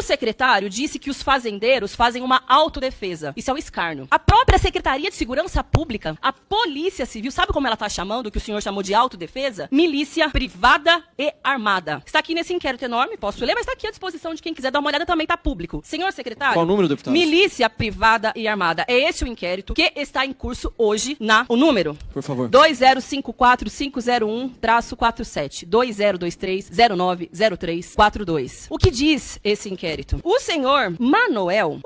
secretário disse que os fazendeiros fazem uma autodefesa. Isso é um escárnio. A própria Secretaria de Segurança Pública, a Polícia Civil, sabe como ela está chamando, o que o senhor chamou de autodefesa? Milícia privada e armada. Está aqui nesse inquérito enorme, posso ler, mas está aqui à disposição de quem quiser dar uma olhada, também está público. Senhor secretário. Qual o número, deputado? Milícia privada e armada. É esse o inquérito que está em curso hoje o número. Por favor. 2054501-47. 2023090342. O que diz esse inquérito? O senhor Manuel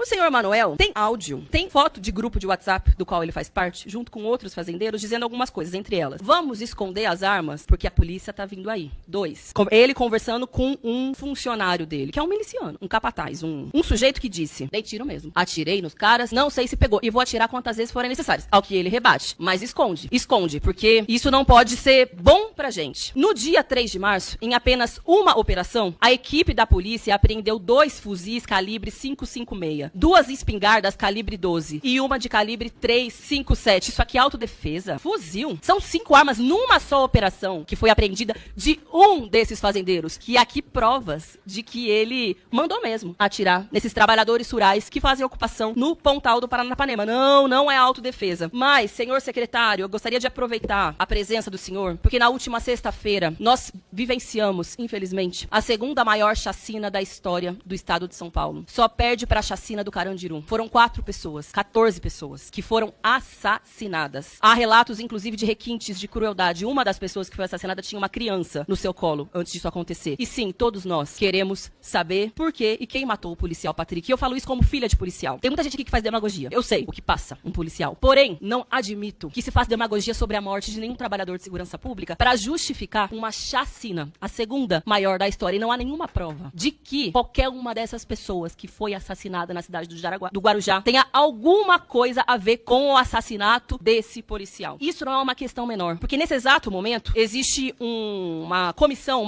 tem áudio, tem foto de grupo de WhatsApp do qual ele faz parte, junto com outros fazendeiros, dizendo algumas coisas, entre elas: vamos esconder as armas porque a polícia tá vindo aí. 2. Ele conversando com um funcionário dele, que é um miliciano, um capataz, um sujeito que disse: dei tiro mesmo, atirei nos caras, não sei se pegou, e vou atirar quantas vezes forem necessárias. Ao que ele rebate, mas esconde, porque isso não pode ser bom pra gente. No dia 3 de março, em apenas uma operação, a equipe da polícia apreendeu 2 fuzis calibre 5.56, 2 espingardas calibre 12 e uma de calibre 3.57. Isso aqui é autodefesa? Fuzil? São 5 armas numa só operação que foi apreendida de um desses fazendeiros, que aqui provas de que ele mandou mesmo atirar nesses trabalhadores rurais que fazem ocupação no Pontal do Paranapanema. Não é autodefesa. Mas, senhor secretário, eu gostaria de aproveitar a presença do senhor, porque na última sexta-feira nós vivenciamos, infelizmente, a segunda maior chacina da história do estado de São Paulo. Só perde para a chacina do Carandiru. Foram 14 pessoas que foram assassinadas. Há relatos, inclusive, de requintes de crueldade. Uma das pessoas que foi assassinada tinha uma criança no seu colo antes disso acontecer. E sim, todos nós queremos saber por quê e quem matou o policial Patrick. E eu falo isso como filha de policial. Tem muita gente aqui que faz demagogia. Eu sei o que passa um policial. Porém, não admito que se faça demagogia sobre a morte de nenhum trabalhador de segurança pública para justificar uma chacina, a segunda maior da história. E não há nenhuma prova de que qualquer uma dessas pessoas que foi assassinada na cidade do Guarujá tenha alguma coisa a ver com o assassinato desse policial. Isso não é uma questão menor, porque nesse exato momento existe uma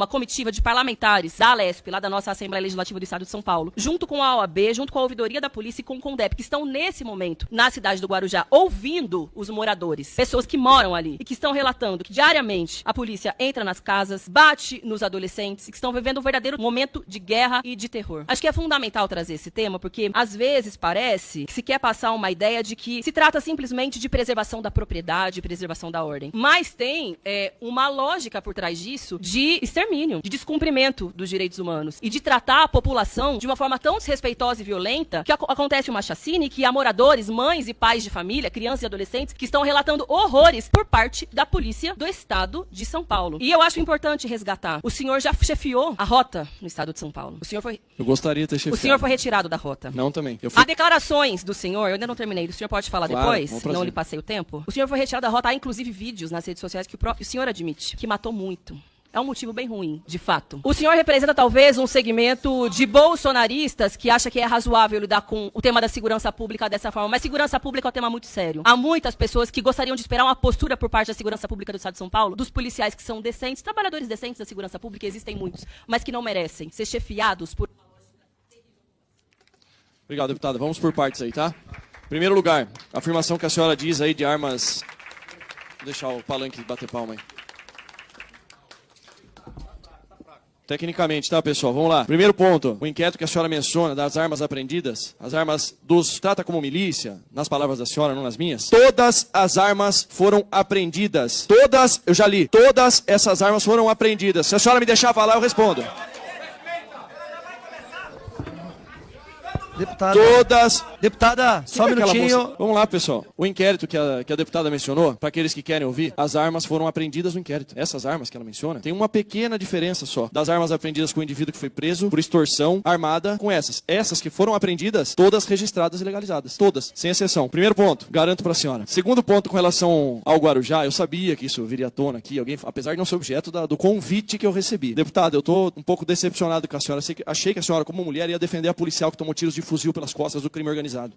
comitiva de parlamentares da Alesp, lá da nossa Assembleia Legislativa do Estado de São Paulo, junto com a OAB, junto com a Ouvidoria da Polícia e com o CONDEP, que estão nesse momento na cidade do Guarujá, ouvindo os moradores, pessoas que moram ali, e que estão relatando que diariamente a polícia entra nas casas, bate nos adolescentes, e que estão vivendo um verdadeiro momento de guerra e de terror. Acho que é fundamental trazer esse tema, porque às vezes parece que se quer passar uma ideia de que se trata simplesmente de preservação da propriedade, preservação da ordem. Mas tem uma lógica por trás disso de extermínio, de descumprimento dos direitos humanos e de tratar a população de uma forma tão desrespeitosa e violenta que acontece uma chacina e que há moradores, mães e pais de família, crianças e adolescentes que estão relatando horrores por parte da polícia do estado de São Paulo. E eu acho importante resgatar. O senhor já chefiou a rota no estado de São Paulo. Eu gostaria de ter chefiado. O senhor foi retirado da rota. Não, também. Há declarações do senhor, eu ainda não terminei, o senhor pode falar claro, depois, não lhe passei o tempo. O senhor foi retirado da rota, há inclusive vídeos nas redes sociais que o próprio senhor admite que matou muito. É um motivo bem ruim, de fato. O senhor representa talvez um segmento de bolsonaristas que acha que é razoável lidar com o tema da segurança pública dessa forma, mas segurança pública é um tema muito sério. Há muitas pessoas que gostariam de esperar uma postura por parte da segurança pública do Estado de São Paulo, dos policiais que são decentes, trabalhadores decentes da segurança pública, existem muitos, mas que não merecem ser chefiados por... Obrigado, deputada. Vamos por partes aí, tá? Em primeiro lugar, a afirmação que a senhora diz aí de armas... Vou deixar o palanque bater palma aí. Tecnicamente, tá, pessoal? Vamos lá. Primeiro ponto, o inquérito que a senhora menciona das armas apreendidas, as armas trata como milícia, nas palavras da senhora, não nas minhas. Todas as armas foram apreendidas. Todas, eu já li, todas essas armas foram apreendidas. Se a senhora me deixar falar, eu respondo. Deputada, só um minutinho. Vamos lá, pessoal. O inquérito que a deputada mencionou, para aqueles que querem ouvir, as armas foram apreendidas no inquérito. Essas armas que ela menciona, tem uma pequena diferença só das armas apreendidas com o indivíduo que foi preso por extorsão armada com essas. Essas que foram apreendidas, todas registradas e legalizadas. Todas, sem exceção. Primeiro ponto, garanto para a senhora. Segundo ponto, com relação ao Guarujá, eu sabia que isso viria à tona aqui, apesar de não ser objeto do convite que eu recebi. Deputada, eu tô um pouco decepcionado com a senhora. Achei que a senhora, como mulher, ia defender a policial que tomou tiros de fuzil pelas costas do crime organizado.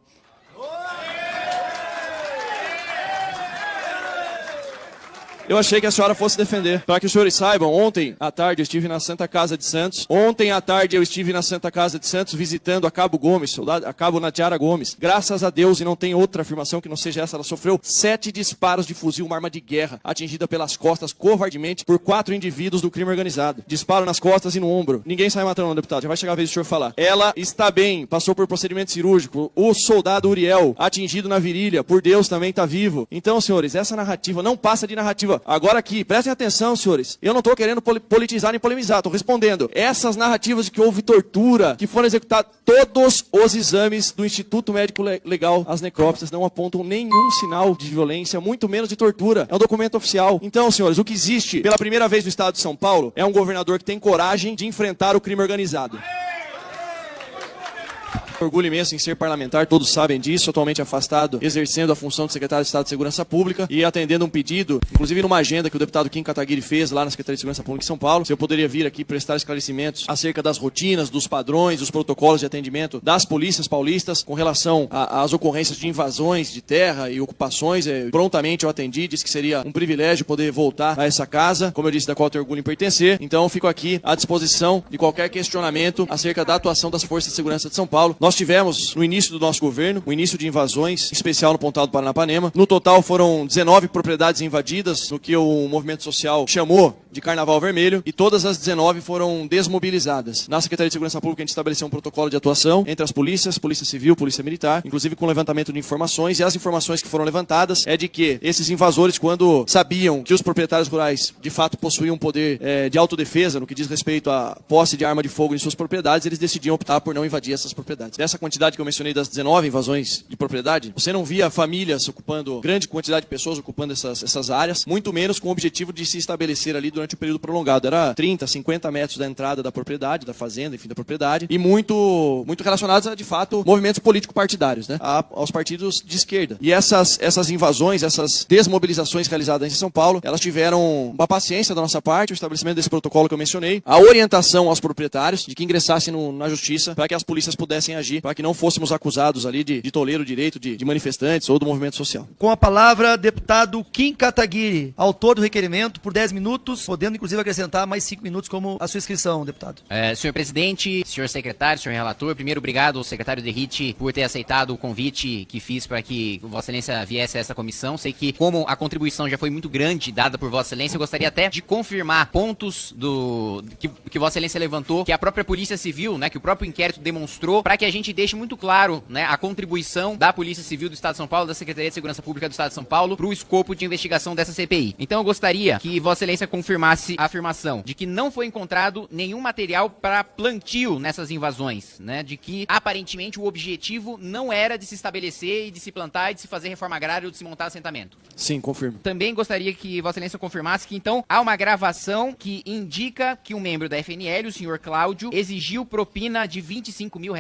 Eu achei que a senhora fosse defender. Para que os senhores saibam, ontem à tarde eu estive na Santa Casa de Santos. Ontem à tarde eu estive na Santa Casa de Santos visitando a Cabo Gomes, a Cabo Natiara Gomes. Graças a Deus, e não tem outra afirmação que não seja essa, ela sofreu 7 disparos de fuzil, uma arma de guerra, atingida pelas costas covardemente por 4 indivíduos do crime organizado. Disparo nas costas e no ombro. Ninguém sai matando, não, deputado. Já vai chegar a vez do senhor falar. Ela está bem, passou por procedimento cirúrgico. O soldado Uriel, atingido na virilha, por Deus também está vivo. Então, senhores, essa narrativa não passa de narrativa. Agora aqui, prestem atenção, senhores. Eu não estou querendo politizar nem polemizar, estou respondendo. Essas narrativas de que houve tortura, que foram executados todos os exames do Instituto Médico Legal, as necrópsias não apontam nenhum sinal de violência, muito menos de tortura. É um documento oficial. Então, senhores, o que existe pela primeira vez no estado de São Paulo é um governador que tem coragem de enfrentar o crime organizado. Orgulho imenso em ser parlamentar, todos sabem disso, atualmente afastado, exercendo a função de secretário de Estado de Segurança Pública e atendendo um pedido, inclusive numa agenda que o deputado Kim Kataguiri fez lá na Secretaria de Segurança Pública em São Paulo, se eu poderia vir aqui prestar esclarecimentos acerca das rotinas, dos padrões, dos protocolos de atendimento das polícias paulistas com relação às ocorrências de invasões de terra e ocupações. Prontamente eu atendi, disse que seria um privilégio poder voltar a essa casa, como eu disse, da qual eu tenho orgulho em pertencer. Então eu fico aqui à disposição de qualquer questionamento acerca da atuação das Forças de Segurança de São Paulo. Nós tivemos, no início do nosso governo, o início de invasões, em especial no Pontal do Paranapanema. No total foram 19 propriedades invadidas, no que o movimento social chamou de Carnaval Vermelho, e todas as 19 foram desmobilizadas. Na Secretaria de Segurança Pública a gente estabeleceu um protocolo de atuação entre as polícias, Polícia Civil, Polícia Militar, inclusive com levantamento de informações, e as informações que foram levantadas é de que esses invasores, quando sabiam que os proprietários rurais de fato possuíam poder de autodefesa no que diz respeito à posse de arma de fogo em suas propriedades, eles decidiam optar por não invadir essas propriedades. Dessa quantidade que eu mencionei das 19 invasões de propriedade, você não via famílias ocupando, grande quantidade de pessoas ocupando essas áreas, muito menos com o objetivo de se estabelecer ali durante um período prolongado. Era 30, 50 metros da entrada da propriedade, da fazenda, enfim, da propriedade, e muito relacionados a, de fato, movimentos político-partidários, né, aos partidos de esquerda. E essas invasões, essas desmobilizações realizadas em São Paulo, elas tiveram uma paciência da nossa parte, o estabelecimento desse protocolo que eu mencionei, a orientação aos proprietários de que ingressassem na justiça para que as polícias pudessem agir, para que não fôssemos acusados ali de toler o direito de manifestantes ou do movimento social. Com a palavra, deputado Kim Kataguiri, autor do requerimento, por 10 minutos, podendo inclusive acrescentar mais 5 minutos como a sua inscrição, deputado. Senhor presidente, senhor secretário, senhor relator, primeiro obrigado ao secretário Derrite por ter aceitado o convite que fiz para que Vossa Excelência viesse a essa comissão. Sei que, como a contribuição já foi muito grande dada por Vossa Excelência, eu gostaria até de confirmar pontos que Vossa Excelência levantou, que a própria Polícia Civil, né, que o próprio inquérito demonstrou, para que a gente deixe muito claro, né, a contribuição da Polícia Civil do Estado de São Paulo, da Secretaria de Segurança Pública do Estado de São Paulo, para o escopo de investigação dessa CPI. Então eu gostaria que Vossa Excelência confirmasse a afirmação de que não foi encontrado nenhum material para plantio nessas invasões, né, de que aparentemente o objetivo não era de se estabelecer e de se plantar e de se fazer reforma agrária ou de se montar assentamento. Sim, confirmo. Também gostaria que Vossa Excelência confirmasse que então há uma gravação que indica que um membro da FNL, o senhor Cláudio, exigiu propina de R$25 mil.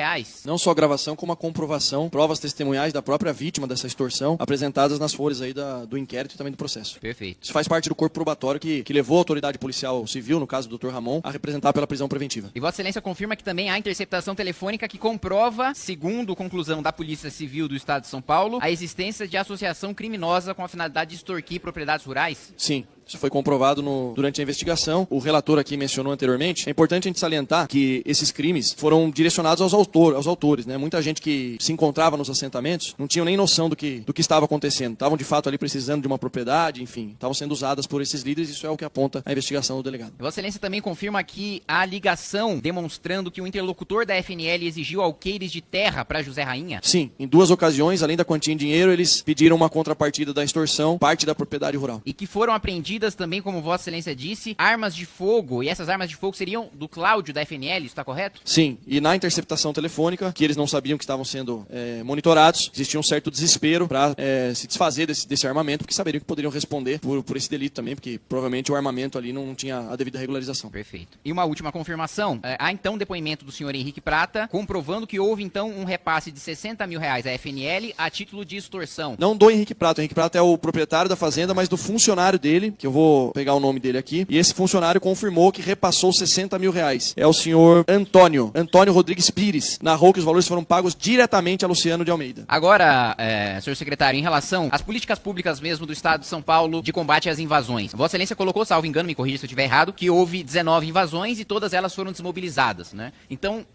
Não só a gravação, como a comprovação, provas testemunhais da própria vítima dessa extorsão, apresentadas nas folhas aí do inquérito e também do processo. Perfeito. Isso faz parte do corpo probatório que levou a autoridade policial civil, no caso do Dr. Ramon, a representar pela prisão preventiva. E Vossa Excelência confirma que também há interceptação telefônica que comprova, segundo conclusão da Polícia Civil do Estado de São Paulo, a existência de associação criminosa com a finalidade de extorquir propriedades rurais? Sim. Isso foi comprovado durante a investigação. O relator aqui mencionou anteriormente. É importante a gente salientar que esses crimes foram direcionados aos autores, né? Muita gente que se encontrava nos assentamentos não tinha nem noção do que estava acontecendo. Estavam, de fato, ali precisando de uma propriedade, enfim. Estavam sendo usadas por esses líderes. Isso é o que aponta a investigação do delegado. Vossa Excelência também confirma que há ligação demonstrando que o interlocutor da FNL exigiu alqueires de terra para José Rainha? Sim. Em 2 ocasiões, além da quantia em dinheiro, eles pediram uma contrapartida da extorsão, parte da propriedade rural. E que foram apreendidas também, como Vossa Excelência disse, armas de fogo, e essas armas de fogo seriam do Cláudio da FNL, isso está correto? Sim, e na interceptação telefônica, que eles não sabiam que estavam sendo monitorados, existia um certo desespero para se desfazer desse armamento, porque saberiam que poderiam responder por esse delito também, porque provavelmente o armamento ali não tinha a devida regularização. Perfeito. E uma última confirmação, há então depoimento do senhor Henrique Prata, comprovando que houve então um repasse de R$60 mil à FNL a título de extorsão. Não do Henrique Prata. O Henrique Prata é o proprietário da fazenda, mas do funcionário dele, que eu vou pegar o nome dele aqui, e esse funcionário confirmou que repassou 60 mil reais. É o senhor Antônio Rodrigues Pires. Narrou que os valores foram pagos diretamente a Luciano de Almeida. Agora, senhor secretário, em relação às políticas públicas mesmo do Estado de São Paulo de combate às invasões. Vossa Excelência colocou, salvo engano, me corrija se eu estiver errado, que houve 19 invasões e todas elas foram desmobilizadas, né? Então,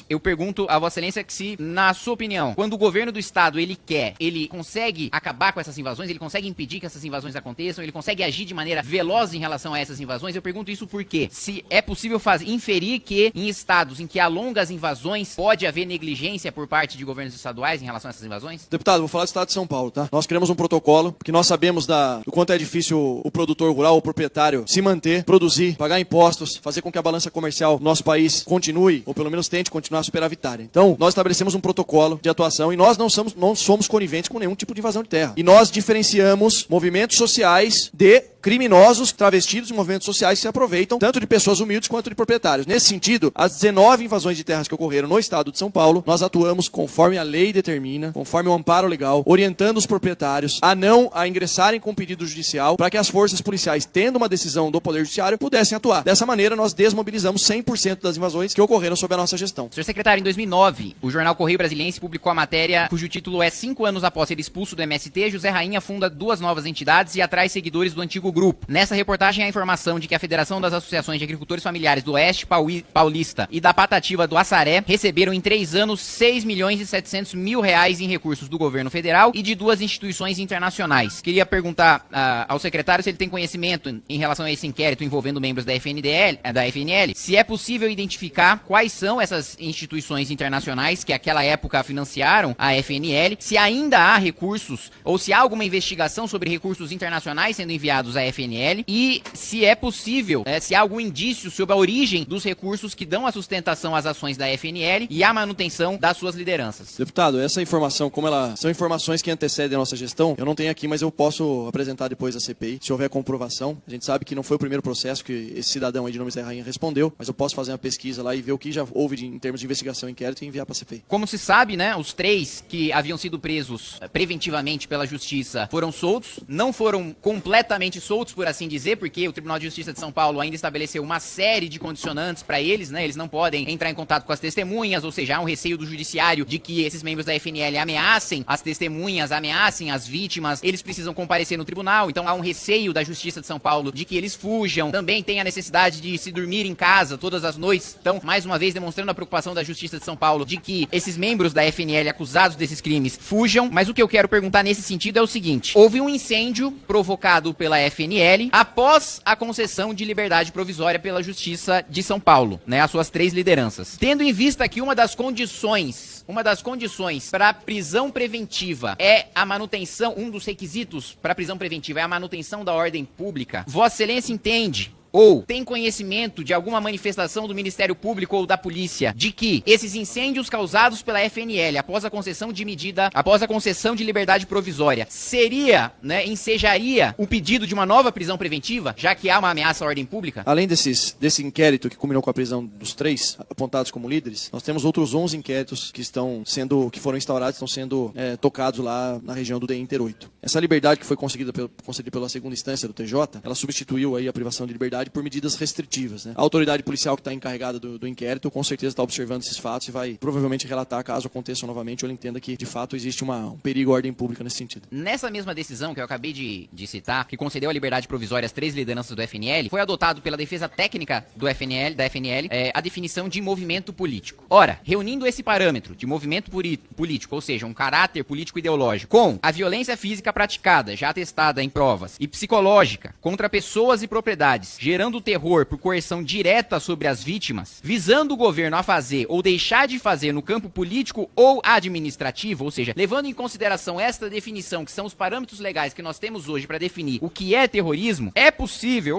eu pergunto a Vossa Excelência que se, na sua opinião, quando o governo do Estado ele consegue acabar com essas invasões, ele consegue impedir que essas invasões aconteçam, ele consegue agir de maneira veloz em relação a essas invasões, eu pergunto isso porque se é possível inferir que em estados em que há longas invasões pode haver negligência por parte de governos estaduais em relação a essas invasões? Deputado, vou falar do Estado de São Paulo, tá? Nós criamos um protocolo, porque nós sabemos do quanto é difícil o produtor rural, o proprietário, se manter, produzir, pagar impostos, fazer com que a balança comercial do nosso país continue, ou pelo menos tente continuar superavitária. Então, nós estabelecemos um protocolo de atuação e nós não somos coniventes com nenhum tipo de invasão de terra. E nós diferenciamos movimentos sociais de criminosos travestidos em movimentos sociais que se aproveitam tanto de pessoas humildes quanto de proprietários. Nesse sentido, as 19 invasões de terras que ocorreram no estado de São Paulo, nós atuamos conforme a lei determina, conforme o amparo legal, orientando os proprietários a ingressarem com pedido judicial para que as forças policiais, tendo uma decisão do Poder Judiciário, pudessem atuar. Dessa maneira, nós desmobilizamos 100% das invasões que ocorreram sob a nossa gestão. Senhor secretário, em 2009, o jornal Correio Brasiliense publicou a matéria cujo título é 5 anos após ser expulso do MST, José Rainha funda 2 novas entidades e atrai seguidores do antigo grupo. Nessa reportagem há a informação de que a Federação das Associações de Agricultores Familiares do Oeste Paulista e da Patativa do Assaré receberam em 3 anos 6 milhões e 700 mil reais em recursos do governo federal e de 2 instituições internacionais. Queria perguntar ao secretário se ele tem conhecimento em relação a esse inquérito envolvendo membros da FNL, se é possível identificar quais são essas instituições internacionais que naquela época financiaram a FNL, se ainda há recursos ou se há alguma investigação sobre recursos internacionais sendo enviados à FNL e se é possível, se há algum indício sobre a origem dos recursos que dão a sustentação às ações da FNL e a manutenção das suas lideranças. Deputado, essa informação, como são informações que antecedem a nossa gestão, eu não tenho aqui, mas eu posso apresentar depois à CPI, se houver comprovação. A gente sabe que não foi o primeiro processo que esse cidadão aí de nome Zé Rainha respondeu, mas eu posso fazer uma pesquisa lá e ver o que já houve em termos de investigação e inquérito e enviar para a CPI. Como se sabe, né, os 3 que haviam sido presos preventivamente pela Justiça foram soltos, não foram completamente soltos, por assim dizer, porque o Tribunal de Justiça de São Paulo ainda estabeleceu uma série de condicionantes para eles, né? Eles não podem entrar em contato com as testemunhas, ou seja, há um receio do judiciário de que esses membros da FNL ameacem as testemunhas, ameacem as vítimas, eles precisam comparecer no tribunal, então há um receio da Justiça de São Paulo de que eles fujam, também tem a necessidade de se dormir em casa todas as noites, então, mais uma vez, demonstrando a preocupação da Justiça de São Paulo de que esses membros da FNL acusados desses crimes fujam, mas o que eu quero perguntar nesse sentido é o seguinte: houve um incêndio provocado pela FNL após a concessão de liberdade provisória pela Justiça de São Paulo, né, as suas 3 lideranças. Tendo em vista que uma das condições para a prisão preventiva é a manutenção, um dos requisitos para a prisão preventiva é a manutenção da ordem pública, Vossa Excelência entende ou tem conhecimento de alguma manifestação do Ministério Público ou da Polícia de que esses incêndios causados pela FNL após a concessão de liberdade provisória ensejaria o pedido de uma nova prisão preventiva, já que há uma ameaça à ordem pública? Além desse inquérito que culminou com a prisão dos 3 apontados como líderes, nós temos outros 11 inquéritos que foram instaurados, estão sendo tocados lá na região do DI Inter 8. Essa liberdade que foi concedida pela segunda instância do TJ, ela substituiu aí a privação de liberdade por medidas restritivas, né? A autoridade policial que está encarregada do inquérito com certeza está observando esses fatos e vai provavelmente relatar caso aconteçam novamente ou ele entenda que de fato existe um perigo à ordem pública nesse sentido. Nessa mesma decisão que eu acabei de citar, que concedeu a liberdade provisória às 3 lideranças do FNL, foi adotado pela defesa técnica da FNL a definição de movimento político. Ora, reunindo esse parâmetro de movimento político, ou seja, um caráter político ideológico, com a violência física praticada, já atestada em provas, e psicológica contra pessoas e propriedades, gerando terror por coerção direta sobre as vítimas, visando o governo a fazer ou deixar de fazer no campo político ou administrativo, ou seja, levando em consideração esta definição, que são os parâmetros legais que nós temos hoje para definir o que é terrorismo,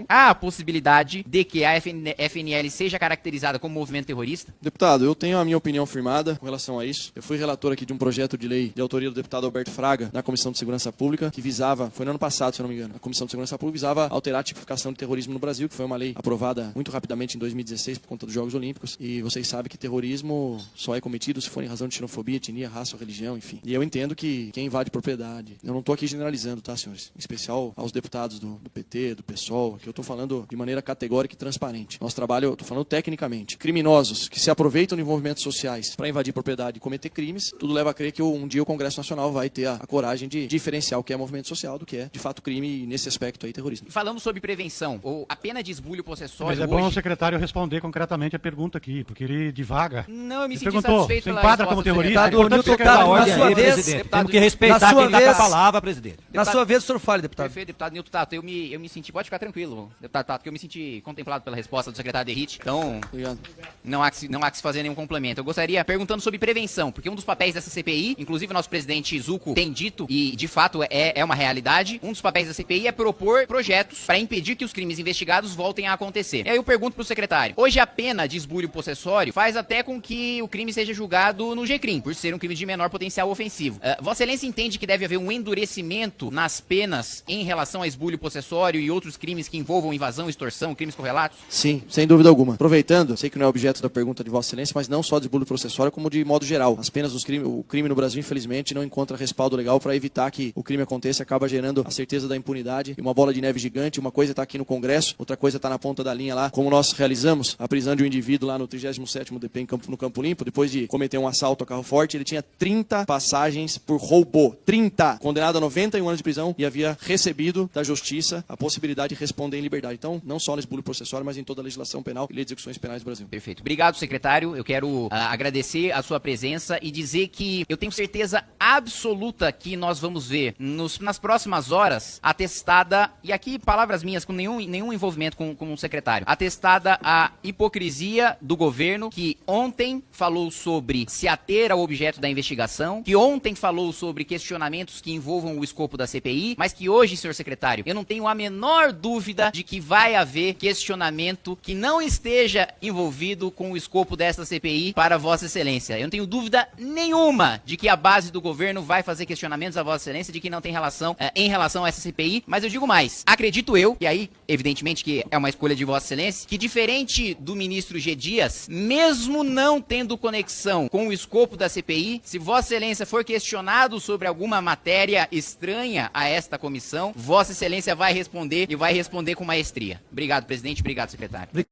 há a possibilidade de que a FNL seja caracterizada como movimento terrorista? Deputado, eu tenho a minha opinião firmada com relação a isso. Eu fui relator aqui de um projeto de lei de autoria do deputado Alberto Fraga na Comissão de Segurança Pública, que visava, foi no ano passado, se eu não me engano, a Comissão de Segurança Pública visava alterar a tipificação de terrorismo no Brasil. Brasil, que foi uma lei aprovada muito rapidamente em 2016 por conta dos Jogos Olímpicos. E vocês sabem que terrorismo só é cometido se for em razão de xenofobia, etnia, raça ou religião, enfim. E eu entendo que quem invade propriedade, eu não estou aqui generalizando, tá, senhores? Em especial aos deputados do PT, do PSOL, que eu estou falando de maneira categórica e transparente. Nosso trabalho, eu estou falando tecnicamente. Criminosos que se aproveitam de movimentos sociais para invadir propriedade e cometer crimes, tudo leva a crer que um dia o Congresso Nacional vai ter a coragem de diferenciar o que é movimento social do que é, de fato, crime e, nesse aspecto aí, terrorismo. Falamos sobre prevenção, ou a pena de esbulho possessório. Mas é hoje... bom o secretário responder concretamente a pergunta aqui, porque ele divaga. Não, eu me Ele senti perguntou, satisfeito você pela enquadra resposta como do terrorista? Deputado, É importante Nilton você dar Tato, ordem na sua aí, vez, presidente. deputado, Temos que respeitar na sua quem dá vez- a palavra, presidente. Na sua vez, o senhor fale, deputado. Perfeito, deputado Nilton Tato. Eu me senti, pode ficar tranquilo, deputado Tato, que eu me senti contemplado pela resposta do secretário Derrite. Então, Obrigado. não há que se fazer nenhum complemento. Eu gostaria, perguntando sobre prevenção, porque um dos papéis dessa CPI, inclusive o nosso presidente Zucco tem dito, e de fato é uma realidade, um dos papéis da CPI é propor projetos para impedir que os crimes investigados voltem a acontecer. E aí eu pergunto pro secretário, hoje a pena de esbulho possessório faz até com que o crime seja julgado no GCRIM, por ser um crime de menor potencial ofensivo. Vossa Excelência entende que deve haver um endurecimento nas penas em relação a esbulho possessório e outros crimes que envolvam invasão, extorsão, crimes correlatos? Sim, sem dúvida alguma. Aproveitando, sei que não é objeto da pergunta de Vossa Excelência, mas não só de esbulho processório, como de modo geral. As penas dos crimes, o crime no Brasil, infelizmente, não encontra respaldo legal para evitar que o crime aconteça, acaba gerando a certeza da impunidade e uma bola de neve gigante. Uma coisa está aqui no Congresso, outra coisa está na ponta da linha lá, como nós realizamos a prisão de um indivíduo lá no 37º DP no Campo Limpo, depois de cometer um assalto a carro forte, ele tinha 30 passagens por roubo. 30! Condenado a 91 anos de prisão e havia recebido da Justiça a possibilidade de responder em liberdade. Então, não só no esbulho processório, mas em toda a legislação penal e lei de execuções penais do Brasil. Perfeito. Obrigado, secretário. Eu quero agradecer a sua presença e dizer que eu tenho certeza absoluta que nós vamos ver nas próximas horas atestada, e aqui palavras minhas com nenhum envolvimento com o secretário, atestada a hipocrisia do governo que ontem falou sobre se ater ao objeto da investigação, que ontem falou sobre questionamentos que envolvam o escopo da CPI, mas que hoje, senhor secretário, eu não tenho a menor dúvida de que vai haver questionamento que não esteja envolvido com o escopo desta CPI para Vossa Excelência. Eu não tenho dúvida nenhuma de que a base do governo vai fazer questionamentos a Vossa Excelência de que não tem relação em relação a essa CPI, mas eu digo mais, acredito eu, e aí, evidentemente que é uma escolha de Vossa Excelência, que diferente do ministro G. Dias, mesmo não tendo conexão com o escopo da CPI, se Vossa Excelência for questionado sobre alguma matéria estranha a esta comissão, Vossa Excelência vai responder e vai responder com maestria. Obrigado, presidente. Obrigado, secretário.